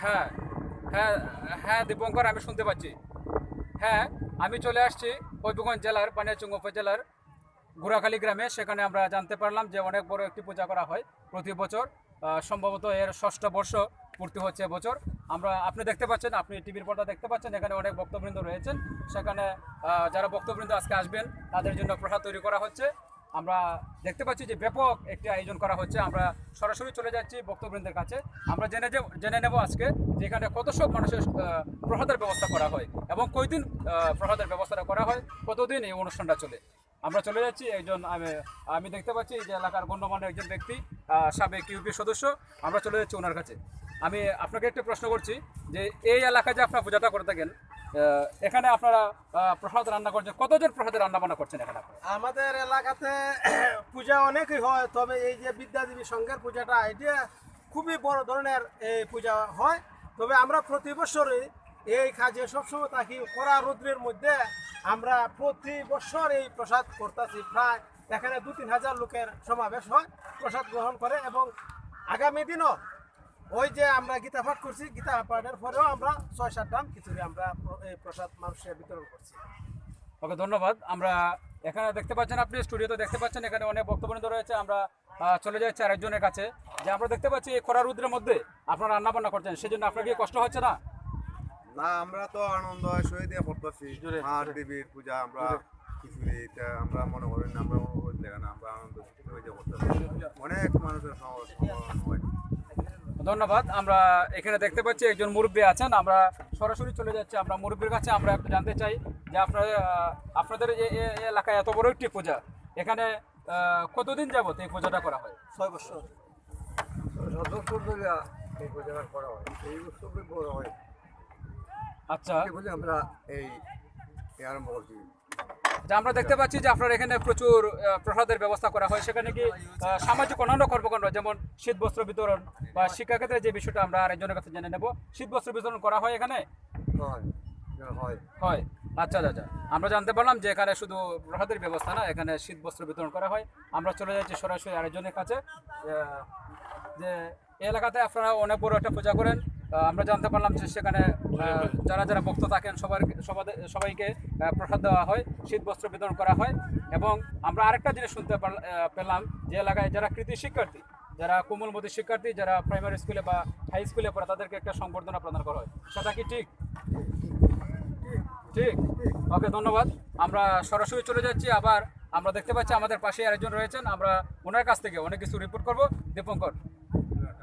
হ্যাঁ, হ্যাঁ, হ্যাঁ দীপঙ্কর, আমি শুনতে পাচ্ছি। হ্যাঁ, আমি চলে আসছি হবিগঞ্জ জেলার বানিয়াচং উপজেলার ঘোড়াখালী গ্রামে। সেখানে আমরা জানতে পারলাম যে অনেক বড় একটি পূজা করা হয় প্রতি বছর। সম্ভবত এর ষষ্ঠ বর্ষ পূর্তি হচ্ছে এবছর। আপনি দেখতে পাচ্ছেন, আপনি টিভির পর্দা দেখতে পাচ্ছেন, এখানে অনেক ভক্তবৃন্দ রয়েছেন। সেখানে যারা ভক্তবৃন্দ আজকে আসবেন তাদের জন্য প্রসাদ তৈরি করা হচ্ছে। আমরা দেখতে পাচ্ছি যে ব্যাপক একটি আয়োজন করা হচ্ছে। আমরা সরাসরি চলে যাচ্ছি ভক্তবৃন্দের কাছে। আমরা জেনে নেব আজকে যে এখানে কত সব মানুষের প্রসাদের ব্যবস্থা করা হয় এবং কয়দিন প্রসাদের ব্যবস্থাটা করা হয়, কতদিন এই অনুষ্ঠানটা চলে। আমরা চলে যাচ্ছি। আমি দেখতে পাচ্ছি যে এলাকার গণ্যমান্য একজন ব্যক্তি, সাবেক ইউপি সদস্য। আমরা চলে যাচ্ছি ওনার কাছে। আমি আপনাকে একটা প্রশ্ন করছি যে এই এলাকায় যে আপনারা পূজাটা করে থাকেন, এখানে আপনারা প্রসাদ রান্না করছেন, কতজন প্রসাদের রান্না বান্না করছেন এখানে? আমাদের এলাকাতে পূজা অনেকই হয়, তবে এই যে বিদ্যাদেবী সংঘের পূজাটা এটা খুবই বড় ধরনের এই পূজা হয়। তবে আমরা প্রতি বছরই এই কাজে সবসময় থাকি। কড়া রৌদ্রের মধ্যে আমরা প্রতি বছর এই প্রসাদ করতেছি। প্রায় এখানে 2-3 হাজার লোকের সমাবেশ হয়, প্রসাদ গ্রহণ করে। এবং আগামী দিনও ওই যে আমরা গীতা পাঠ করছি, গীতা পাঠের পরেও আমরা 6-7 গ্রাম খিচুড়ি আমরা এই প্রসাদ মানুষের বিতরণ করছি। ওকে, ধন্যবাদ। আমরা এখানে দেখতে পাচ্ছেন, আপনি স্টুডিওতে দেখতে পাচ্ছেন, এখানে অনেক বক্তবৃন্দ রয়েছে। আমরা চলে যাচ্ছি আরেকজনের কাছে। যে আমরা দেখতে পাচ্ছি এই খরা রুদ্রের মধ্যে আপনারা রান্না বান্না করছেন, সেই জন্য আপনার কি কষ্ট হচ্ছে না? না, আমরা তো আনন্দ সহিত করতেছি। আর দেবীর পূজা আমরা খিচুড়ি আমরা মনে করি না, আমরা আমরা আনন্দ করতেছি। অনেক মানুষের সমাগম হয়। ধন্যবাদ। আমরা এখানে দেখতে পাচ্ছি একজন মুরব্বী আছেন। আমরা সরাসরি চলে যাচ্ছি আমরা মুরব্বীর কাছে। আমরা একটু জানতে চাই যে আপনাদের এই এলাকায় এত বড় একটি পূজা, এখানে কতদিন যাবত এই পূজাটা করা হয়? 6 বছর। 7 বছর ধরে এই পূজাটা করা হয়। এই উৎসবে বড় হয়। আচ্ছা, বলে আমরা এই আরম্ভ করছি। আমরা দেখতে পাচ্ছি যে আপনার এখানে প্রচুর প্রসাদের ব্যবস্থা করা হয়। সেখানে কি সামাজিক অন্যান্য কর্মকাণ্ড, যেমন শীত বস্ত্র বিতরণ বা শিক্ষাক্ষেত্রে যে বিষয়টা আমরা আরেকজনের কাছে জেনে নেব, শীত বস্ত্র বিতরণ করা হয় এখানে? হয়। আচ্ছা আচ্ছা, আমরা জানতে পারলাম যে এখানে শুধু প্রসাদের ব্যবস্থা না, এখানে শীত বস্ত্র বিতরণ করা হয়। আমরা চলে যাচ্ছি সরাসরি আরেকজনের কাছে। যে এই এলাকাতে আপনারা অনেক বড় একটা পূজা করেন। আমরা জানতে পারলাম যে সেখানে যারা যারা ভক্ত থাকেন সবাইকে প্রসাদ দেওয়া হয়, শীত বস্ত্র বিতরণ করা হয়। এবং আমরা আরেকটা জিনিস শুনতে পেলাম যে এলাকায় যারা কৃতি শিক্ষার্থী, যারা কোমলমতি শিক্ষার্থী, যারা প্রাইমারি স্কুলে বা হাই স্কুলে পড়ে, তাদেরকে একটা সংবর্ধনা প্রদান করা হয়। সেটা কি ঠিক? ঠিক। ওকে, ধন্যবাদ। আমরা সরাসরি চলে যাচ্ছি। আবার আমরা দেখতে পাচ্ছি আমাদের পাশে আরেকজন রয়েছেন। আমরা ওনার কাছ থেকে অনেক কিছু রিপোর্ট করব। দীপঙ্কর।